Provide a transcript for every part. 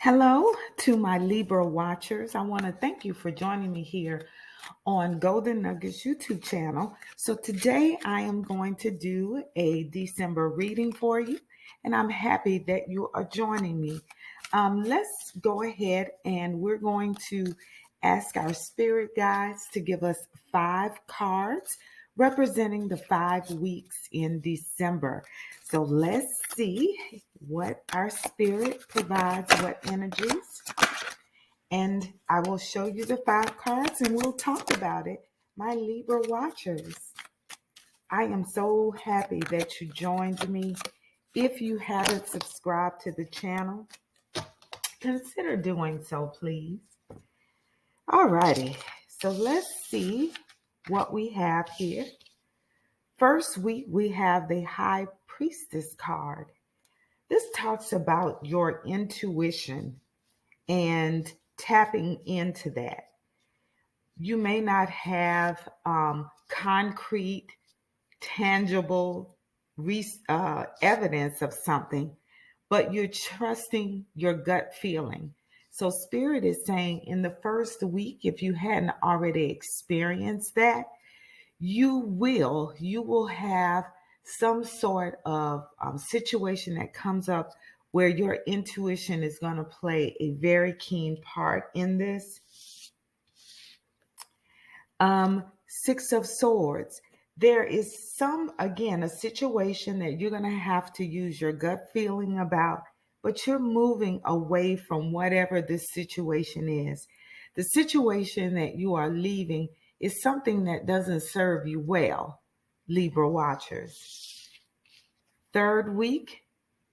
Hello to my Libra watchers. I want to thank you for joining me here on Golden Nuggets YouTube channel. So today I am going to do a December reading for you, and I'm happy that you are joining me. Let's go ahead and we're going to ask our spirit guides to give us 5 cards representing the 5 weeks in December. So let's see what our spirit provides, what energies. And I will show you the 5 cards and we'll talk about it. My Libra watchers, I am so happy that you joined me. If you haven't subscribed to the channel, consider doing so, please. Alrighty, so let's see what we have here. First week, we have the High Priestess card. This talks about your intuition and tapping into that. You may not have concrete, tangible evidence of something, but you're trusting your gut feeling. So Spirit is saying in the first week, if you hadn't already experienced that, you will have some sort of situation that comes up where your intuition is going to play a very keen part in this. 6 of Swords. There is a situation that you're going to have to use your gut feeling about, but you're moving away from whatever this situation is. The situation that you are leaving is something that doesn't serve you well, Libra watchers. Third week,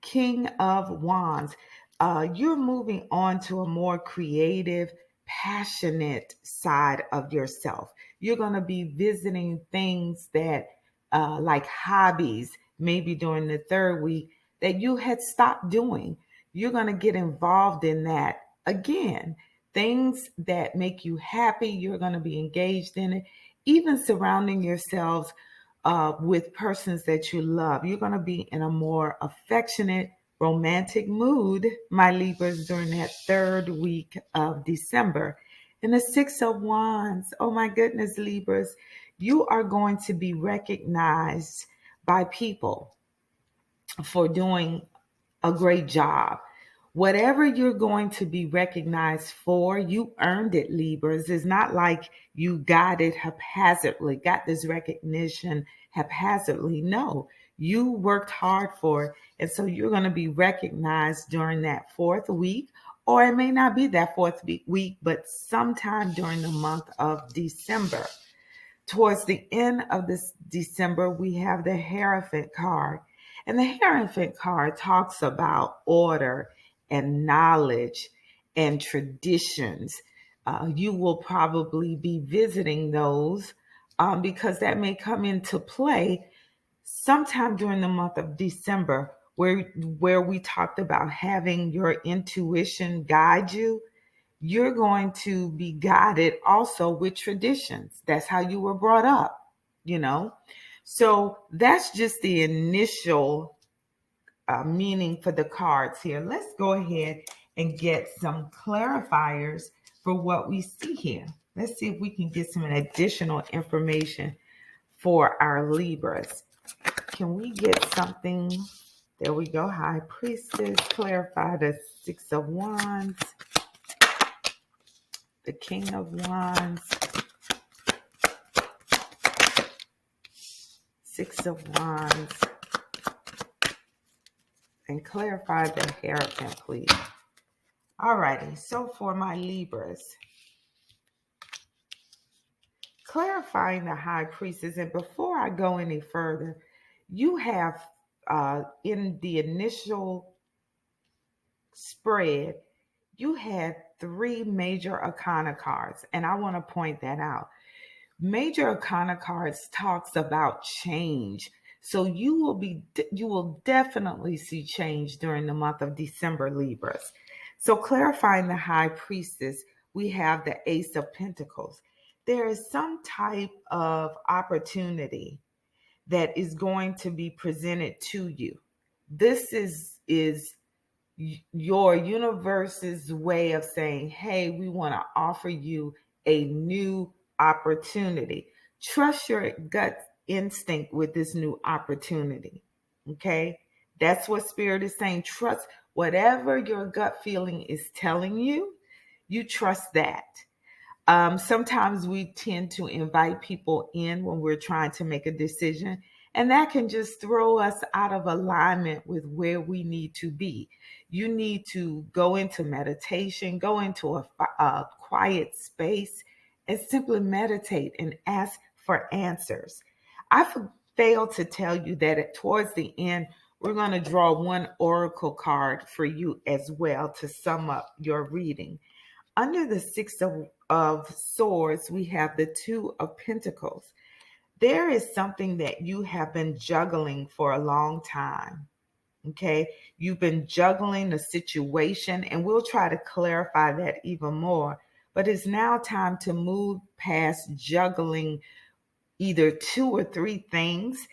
King of Wands. You're moving on to a more creative, passionate side of yourself. You're going to be visiting things that, like hobbies, maybe during the third week, that you had stopped doing. You're going to get involved in that again. Things that make you happy, you're going to be engaged in it. Even surrounding yourselves with persons that you love. You're going to be in a more affectionate, romantic mood, my Libras, during that third week of December. And the 6 of Wands, oh my goodness, Libras, you are going to be recognized by people for doing a great job. Whatever you're going to be recognized for, you earned it, Libras. It's not like you got it haphazardly, got this recognition haphazardly. No, you worked hard for it. And so you're going to be recognized during that fourth week, or it may not be that fourth week, but sometime during the month of December. Towards the end of this December, we have the Hierophant card. And the Hierophant card talks about order and knowledge and traditions. You will probably be visiting those because that may come into play sometime during the month of December, where we talked about having your intuition guide you. You're going to be guided also with traditions. That's how you were brought up, you know. So that's just the initial meaning for the cards here. Let's go ahead and get some clarifiers for what we see here. Let's see if we can get some additional information for our Libras. Can we get something? There we go. High Priestess, clarify the 6 of Wands, the King of Wands, 6 of Wands, and clarify the Hierophant, please. Alrighty, so for my Libras, clarifying the High Priestess, and before I go any further, you have in the initial spread, you had 3 major arcana cards, and I want to point that out. Major arcana cards talks about change. So you will definitely see change during the month of December, Libras. So clarifying the High Priestess, we have the Ace of Pentacles. There is some type of opportunity that is going to be presented to you. This is your universe's way of saying, hey, we want to offer you a new opportunity. Trust your gut instinct with this new opportunity. Okay? That's what Spirit is saying. Trust whatever your gut feeling is telling you, you trust that. Sometimes we tend to invite people in when we're trying to make a decision, and that can just throw us out of alignment with where we need to be. You need to go into meditation, go into a quiet space, and simply meditate and ask for answers. Failed to tell you that towards the end, we're going to draw one oracle card for you as well to sum up your reading. Under the Six of Swords, we have the Two of Pentacles. There is something that you have been juggling for a long time. Okay, you've been juggling the situation, and we'll try to clarify that even more. But it's now time to move past juggling either two or three things.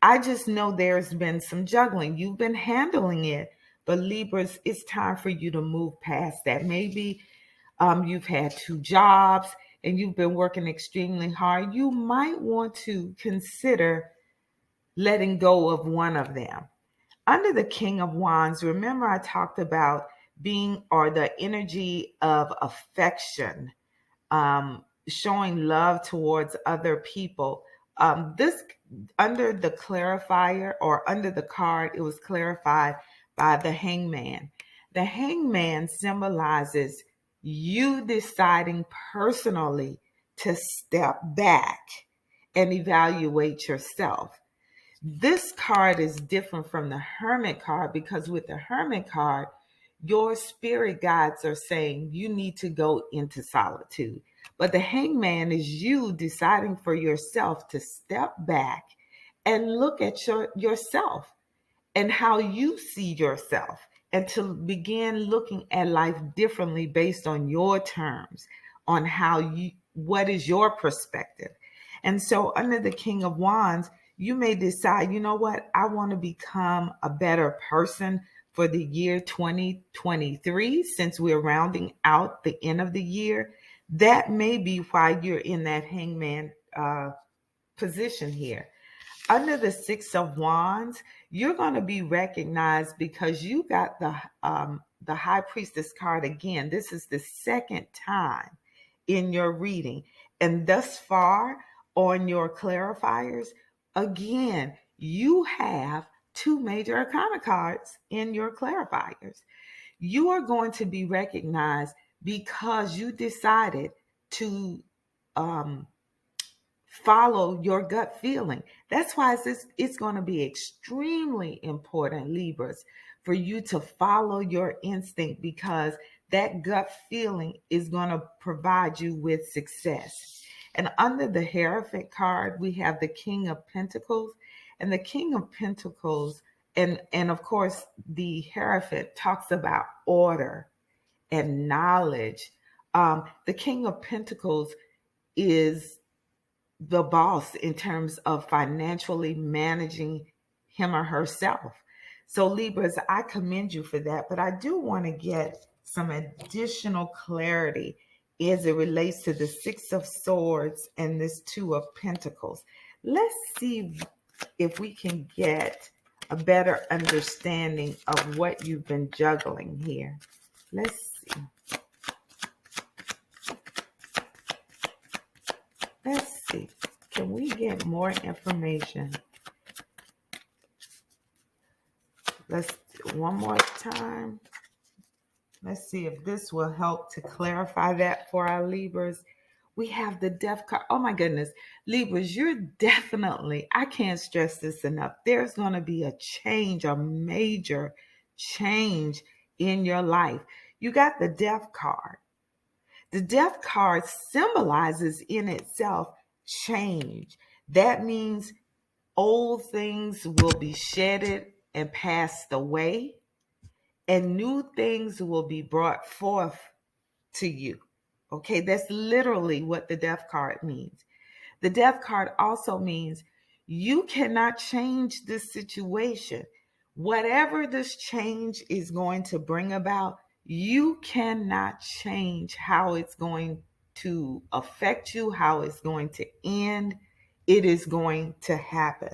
I just know there's been some juggling. You've been handling it, but Libras, it's time for you to move past that. Maybe you've had two jobs and you've been working extremely hard. You might want to consider letting go of one of them. Under the King of Wands, remember I talked about being or the energy of affection, showing love towards other people. This under the clarifier or under the card, it was clarified by the Hangman. The Hangman symbolizes you deciding personally to step back and evaluate yourself. This card is different from the Hermit card because with the Hermit card, your spirit guides are saying you need to go into solitude. But the Hangman is you deciding for yourself to step back and look at yourself and how you see yourself and to begin looking at life differently based on your terms, on what is your perspective. And so under the King of Wands, you may decide, you know what, I want to become a better person for the year 2023, since we're rounding out the end of the year. That may be why you're in that Hangman position here. Under the Six of Wands, you're going to be recognized because you got the High Priestess card again. This is the second time in your reading, and thus far on your clarifiers, again, you have two major arcana cards in your clarifiers. You are going to be recognized because you decided to um, follow your gut feeling. That's why it's going to be extremely important, Libras, for you to follow your instinct, because that gut feeling is going to provide you with success. And under the Hierophant card, we have the King of Pentacles. And the King of Pentacles, and of course, the Hierophant talks about order and knowledge. The King of Pentacles is the boss in terms of financially managing him or herself. So, Libras, I commend you for that, but I do want to get some additional clarity as it relates to the Six of Swords and this Two of Pentacles. Let's see if we can get a better understanding of what you've been juggling here. Let's see. Let's see. Can we get more information? Let's do one more time. Let's see if this will help to clarify that for our Libras. We have the Death card. Oh my goodness. Libras, you're definitely, I can't stress this enough. There's going to be a change, a major change in your life. You got the Death card. The Death card symbolizes in itself change. That means old things will be shedded and passed away, and new things will be brought forth to you. Okay, that's literally what the Death card means. The Death card also means you cannot change this situation. Whatever this change is going to bring about, you cannot change how it's going to affect you, how it's going to end. It is going to happen.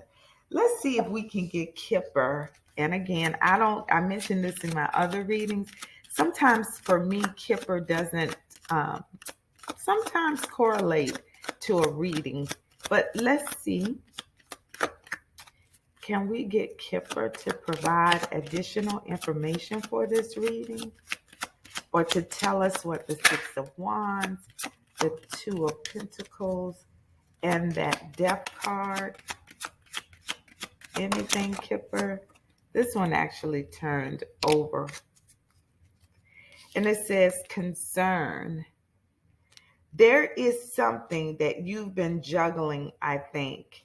Let's see if we can get Kipper. And again, I mentioned this in my other readings. Sometimes for me, Kipper doesn't um, sometimes correlate to a reading. But let's see. Can we get Kipper to provide additional information for this reading? Or to tell us what the Six of Wands, the Two of Pentacles, and that Death card? Anything, Kipper? This one actually turned over. And it says concern. There is something that you've been juggling, I think,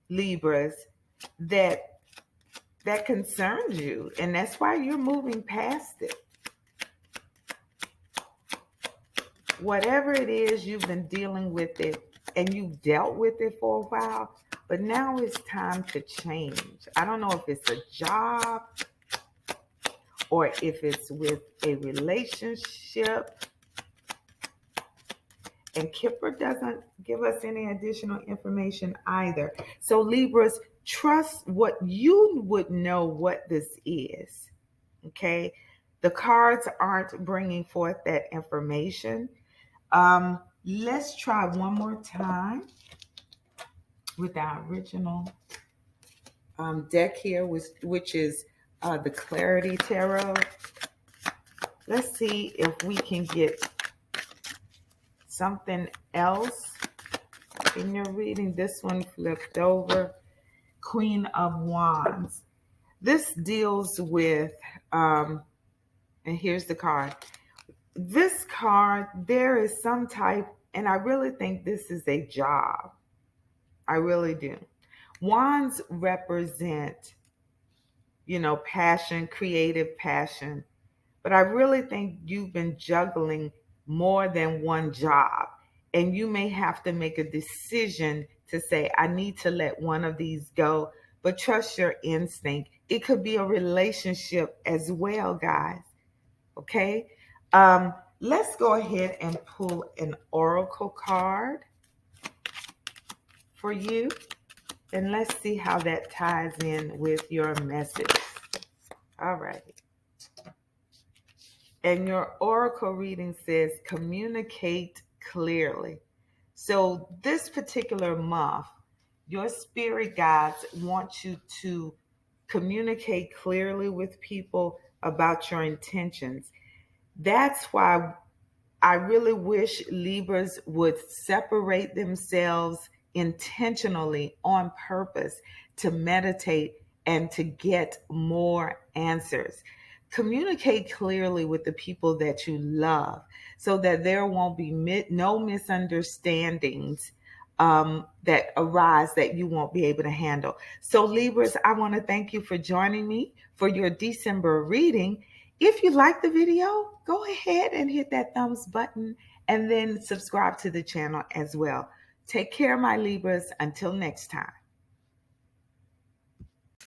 Libras, that concerns you, and that's why you're moving past it. Whatever it is, you've been dealing with it, and you've dealt with it for a while, but now it's time to change. I don't know if it's a job or if it's with a relationship. And Kipper doesn't give us any additional information either. So Libras, trust what you would know what this is. Okay? The cards aren't bringing forth that information. Let's try one more time with our original deck here, which is the Clarity Tarot. Let's see if we can get something else in your reading. This one flipped over. Queen of Wands. This deals with, and here's the card. This card, there is some type, and I really think this is a job. I really do. Wands represent, passion, creative passion. But I really think you've been juggling more than one job. And you may have to make a decision to say, I need to let one of these go. But trust your instinct. It could be a relationship as well, guys. Okay? Let's go ahead and pull an oracle card for you. And let's see how that ties in with your message. All right. And your oracle reading says communicate clearly. So this particular month, your spirit guides want you to communicate clearly with people about your intentions. That's why I really wish Libras would separate themselves intentionally on purpose to meditate and to get more answers. Communicate clearly with the people that you love so that there won't be no misunderstandings that arise that you won't be able to handle. So Libras, I want to thank you for joining me for your December reading. If you like the video, go ahead and hit that thumbs button and then subscribe to the channel as well. Take care, my Libras. Until next time.